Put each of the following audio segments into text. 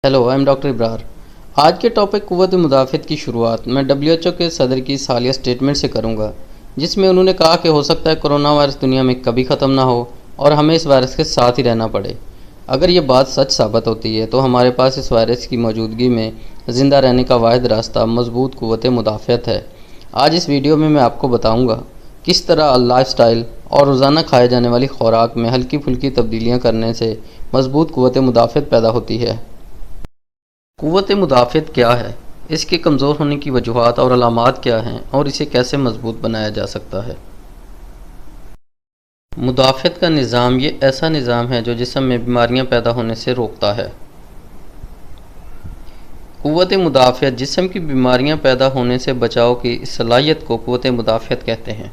Hello, I am doctor Ibrar. आज के topic क़ुव्वत मुदाफ़त की शुरुआत मैं WHO के सदर की सालिया स्टेटमेंट से करूंगा, जिसमें उन्होंने कहा कि हो सकता है कोरोना वायरस दुनिया में कभी ख़त्म ना हो और हमें इस वायरस के साथ ही रहना पड़े। अगर ये बात सच साबित होती है तो हमारे पास इस वायरस की मौजूदगी में ज़िंदा रहने का वाहिद रास्ता मजबूत क़ुव्वत मुदाफ़त है। आज इस वीडियो में मैं आपको बताऊँगा किस तरह लाइफस्टाइल और रोज़ाना खाए जाने वाली खुराक में हल्की फुल्की तब्दीलियाँ करने से मजबूत क़ुव्वत मुदाफ़त पैदा होती है। क़ुव्वत मुदाफ़त क्या है, इसके कमज़ोर होने की वजूहात और अलामात क्या हैं और इसे कैसे मजबूत बनाया जा सकता है। मुदाफ़त का निज़ाम ये ऐसा निज़ाम है जो जिस्म में बीमारियां पैदा होने से रोकता है। क़ुव्वत मुदाफ़त जिस्म की बीमारियां पैदा होने से बचाव की इस सलाहियत को क़ुव्वत मुदाफ़त कहते हैं।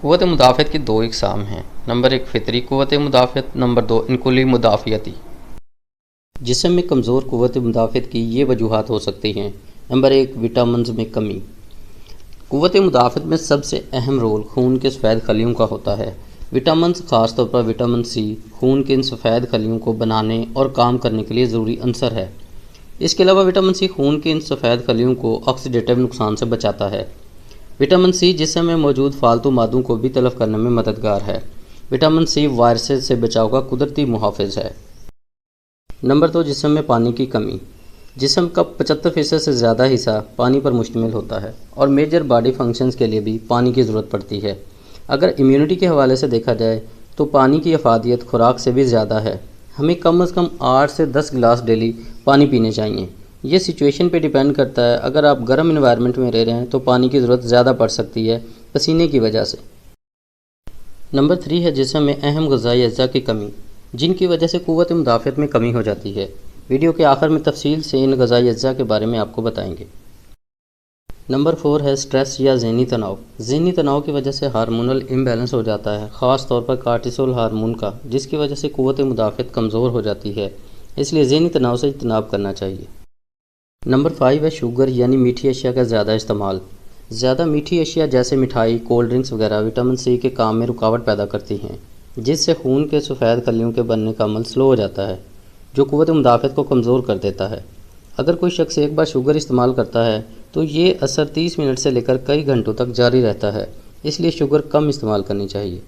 क़ुव्वत मुदाफ़त की दो इक़साम हैं। नंबर 1 फ़ितरी क़ुव्वत मुदाफ़त, नंबर 2 इनकुली मुदाफ़ियती। जिस्म में कमज़ोर क़ुव्वत मुदाफ़त की ये वजूहात हो सकती हैं। नंबर 1 विटामिन्स में कमी। क़ुव्वत मुदाफ़त में सबसे अहम रोल खून के सफ़ेद खलियों का होता है। विटामिन्स ख़ास तौर पर विटामिन सी खून के इन सफ़ेद खलियों को बनाने और काम करने के लिए ज़रूरी अंसर है। इसके अलावा विटामिन सी खून के इन सफ़ेद खलियों को ऑक्सीडेटिव नुकसान से बचाता है। विटामिन सी जिस्म में मौजूद फालतू मादों को भी तलफ़ करने में मददगार है। विटामिन सी वायरसेस से बचाव का कुदरती मुहाफ़िज़ है। नंबर 2 जिस्म में पानी की कमी। जिस्म का 75% से ज़्यादा हिस्सा पानी पर मुश्तमिल होता है और मेजर बॉडी फंक्शंस के लिए भी पानी की ज़रूरत पड़ती है। अगर इम्यूनिटी के हवाले से देखा जाए तो पानी की अफादियत खुराक से भी ज़्यादा है। हमें कम से कम 8 से 10 गिलास डेली पानी पीने चाहिए। ये सिचुएशन पे डिपेंड करता है। अगर आप गर्म इन्वायरमेंट में रह रहे हैं तो पानी की ज़रूरत ज़्यादा पड़ सकती है पसीने की वजह से। नंबर 3 है जिस्म में अहम ग़िज़ाई अज्जा की कमी, जिनकी वजह से क़ुव्वत मुदाफ़त में कमी हो जाती है। वीडियो के आखिर में तफसील से इन ग़िज़ाई अज्जा के बारे में आपको बताएंगे। नंबर 4 है स्ट्रेस या ज़हनी तनाव। ज़हनी तनाव की वजह से हार्मोनल इम्बैलेंस हो जाता है, ख़ास तौर पर कार्टिसोल हार्मोन का, जिसकी वजह से क़ुव्वत मुदाफ़त कमज़ोर हो जाती है। इसलिए ज़हनी तनाव से इज्तनाब करना चाहिए। नंबर 5 है शुगर यानी मीठी अशिया का ज़्यादा इस्तेमाल। ज़्यादा मीठी अशिया जैसे मिठाई, कोल्ड ड्रिंक्स वगैरह विटामिन सी के काम में रुकावट पैदा करती हैं, जिससे खून के सफ़ेद खलियों के बनने का अमल स्लो हो जाता है, जो क़ुव्वत मुदाफ़त को कमज़ोर कर देता है। अगर कोई शख्स एक बार शुगर इस्तेमाल करता है तो ये असर 30 मिनट से लेकर कई घंटों तक जारी रहता है, इसलिए शुगर कम इस्तेमाल करनी चाहिए।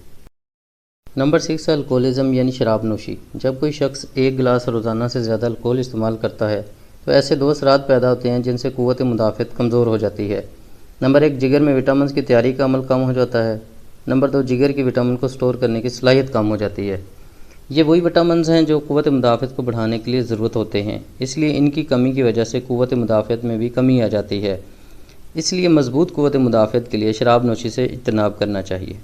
नंबर 6 है अल्कोहलिज़म यानी शराब नोशी। जब कोई शख्स एक गिलास रोज़ाना से ज़्यादा अल्कोहल इस्तेमाल करता है तो ऐसे दो असरात पैदा होते हैं जिनसे क़ुव्वत मुदाफ़त कमज़ोर हो जाती है। नंबर 1 जिगर में विटामिन की तैयारी का अमल कम हो जाता है। नंबर 2 जिगर की विटामिन को स्टोर करने की सलाहियत कम हो जाती है। ये वही विटामिन हैं जो क़ुव्वत मुदाफ़त को बढ़ाने के लिए ज़रूरत होते हैं, इसलिए इनकी कमी की वजह से क़ुव्वत मुदाफ़त में भी कमी आ जाती है। इसलिए मजबूत क़ुव्वत मुदाफ़त के लिए शराब नोशी से इज्तनाब करना चाहिए।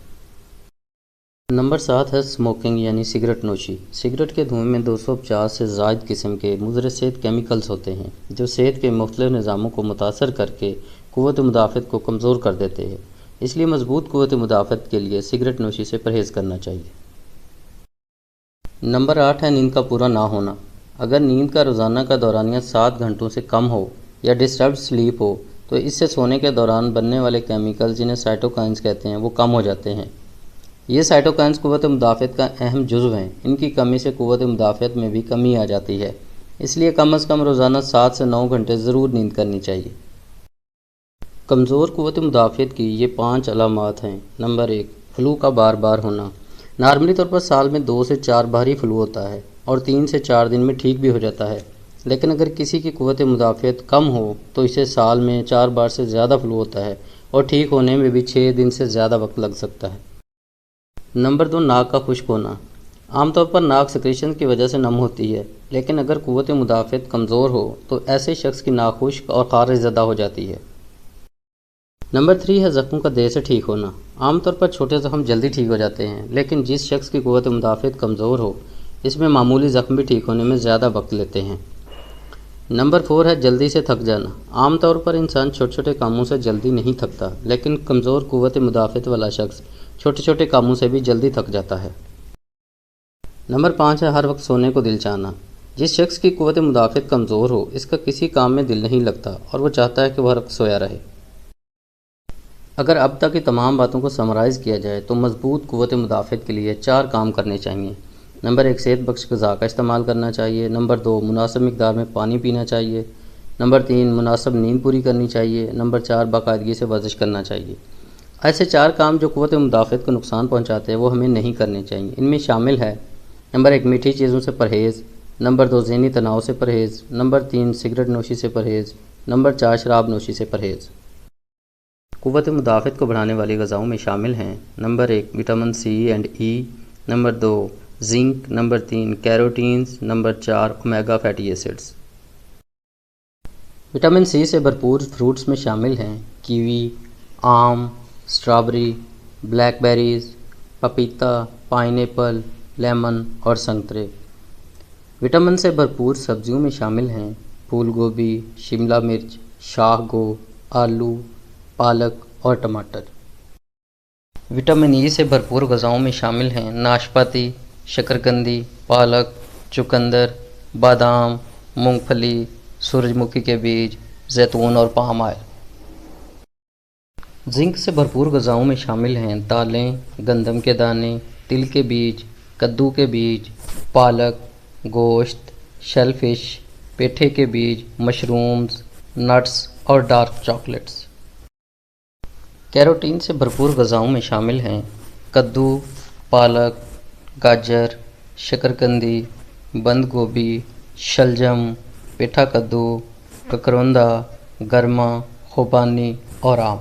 नंबर 7 है स्मोकिंग यानी सिगरेट नोशी। सिगरेट के धुएँ में 250 से ज़ायद किस्म के मुज़र सेहत केमिकल्स होते हैं जो सेहत के मुख्तलिफ़ निज़ामों को मुतासर करके क़ुव्वत मुदाफ़त को कमज़ोर कर देते हैं। इसलिए मजबूत क़ुव्वत मुदाफ़त के लिए सिगरेट नोशी से परहेज़ करना चाहिए। नंबर 8 है नींद का पूरा ना होना। अगर नींद का रोज़ाना का दौरानिया 7 घंटों से कम हो या डिस्टर्ब्ड स्लीप हो तो इससे सोने के दौरान बनने वाले केमिकल जिन्हें साइटोकाइंस कहते हैं वो कम हो जाते हैं। ये साइटोकाइंस क़ुव्वत मुदाफ़त का अहम जुज़्व हैं। इनकी कमी से क़ुव्वत मुदाफ़त में भी कमी आ जाती है, इसलिए कम से कम रोज़ाना 7 से 9 घंटे ज़रूर नींद करनी चाहिए। कमज़ोर क़ुव्वत मुदाफ़त की ये 5 अलामात हैं। नंबर 1 फ्लू का बार बार होना। नॉर्मली तौर पर साल में 2 से 4 बार ही फ्लू होता है और 3 से 4 दिन में ठीक भी हो जाता है, लेकिन अगर किसी की क़ुव्वत मुदाफ़त कम हो तो इसे साल में 4 बार से ज़्यादा फ्लू होता है और ठीक होने में भी 6 दिन से ज़्यादा वक्त लग सकता है। नंबर 2 नाक का खुश्क होना। आमतौर पर नाक सेक्रेशन की वजह से नम होती है, लेकिन अगर क़ुव्वत मुदाफ़त कमज़ोर हो तो ऐसे शख्स की नाक खुश्क और ख़ारिश ज़दा हो जाती है। नंबर 3 है ज़ख्मों का देर से ठीक होना। आमतौर पर छोटे ज़ख्म जल्दी ठीक हो जाते हैं, लेकिन जिस शख्स की क़ुव्वत मुदाफ़त कमज़ोर हो इसमें मामूली ज़ख्म भी ठीक होने में ज़्यादा वक्त लेते हैं। नंबर 4 है जल्दी से थक जाना। आमतौर पर इंसान छोटे छोटे कामों से जल्दी नहीं थकता, लेकिन कमज़ोर क़ुव्वत मुदाफ़त वाला शख्स छोटे छोटे कामों से भी जल्दी थक जाता है। नंबर 5 है हर वक्त सोने को दिल चाहना। जिस शख्स की क़ुव्वत मुदाफ़त कमज़ोर हो इसका किसी काम में दिल नहीं लगता और वो चाहता है कि वह हर वक्त सोया रहे। अगर अब तक की तमाम बातों को समराइज़ किया जाए तो मजबूत क़ुव्वत मुदाफ़त के लिए 4 काम करने चाहिए। نمبر 1 صحت بخش غذا کا استعمال کرنا چاہیے۔ نمبر 2 مناسب مقدار میں پانی پینا چاہیے۔ نمبر 3 مناسب نیند پوری کرنی چاہیے۔ نمبر 4 باقاعدگی سے ورزش کرنا چاہیے۔ ایسے 4 کام جو قوت مدافعت کو نقصان پہنچاتے ہیں وہ ہمیں نہیں کرنے چاہیے۔ ان میں شامل ہے: نمبر 1 میٹھی چیزوں سے پرہیز۔ نمبر 2 ذہنی تناؤ سے پرہیز۔ نمبر 3 سگریٹ نوشی سے پرہیز۔ نمبر 4 شراب نوشی سے پرہیز۔ قوت مدافعت کو بڑھانے والی غذاؤں میں شامل ہیں: number 1 vitamin C and E. Number 2 zinc. Number 3 carotenes. Number 4 omega fatty acids. Vitamin C سے بھرپور فروٹس میں شامل ہیں: کیوی، آم، اسٹرابری، بلیک بیریز، پپیتا، پائن ایپل، لیمن اور سنترے۔ وٹامن سے بھرپور سبزیوں میں شامل ہیں: پھول گوبھی، شملہ مرچ، شاہ گو، آلو، پالک اور ٹماٹر۔ وٹامن ای سے بھرپور غذاؤں میں شامل ہیں: ناشپاتی، شکرکندی، پالک، چقندر، بادام، مونگ پھلی، سورج مکھی کے بیج، زیتون اور پام آئل۔ زنک سے بھرپور غذاؤں میں شامل ہیں: دالیں، گندم کے دانے، تل کے بیج، کدو کے بیج، پالک، گوشت، شیل فش، پیٹھے کے بیج، مشرومز، نٹس اور ڈارک چاکلیٹس۔ کیروٹین سے بھرپور غذاؤں میں شامل ہیں: کدو، پالک، گاجر، شکرکندی، بند گوبھی، شلجم، پیٹھا کدو، ککروندا، گرما، خوبانی اور آم۔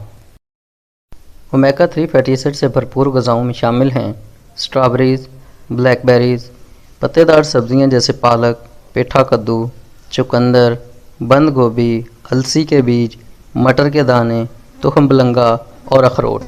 اومیگا 3 فیٹی ایسڈ سے بھرپور غذاؤں میں شامل ہیں: اسٹرابریز، بلیک بیریز، پتے دار سبزیاں جیسے پالک، پیٹھا کدو، چقندر، بند گوبھی، السی کے بیج، مٹر کے دانے، تخم بلنگا اور اخروٹ۔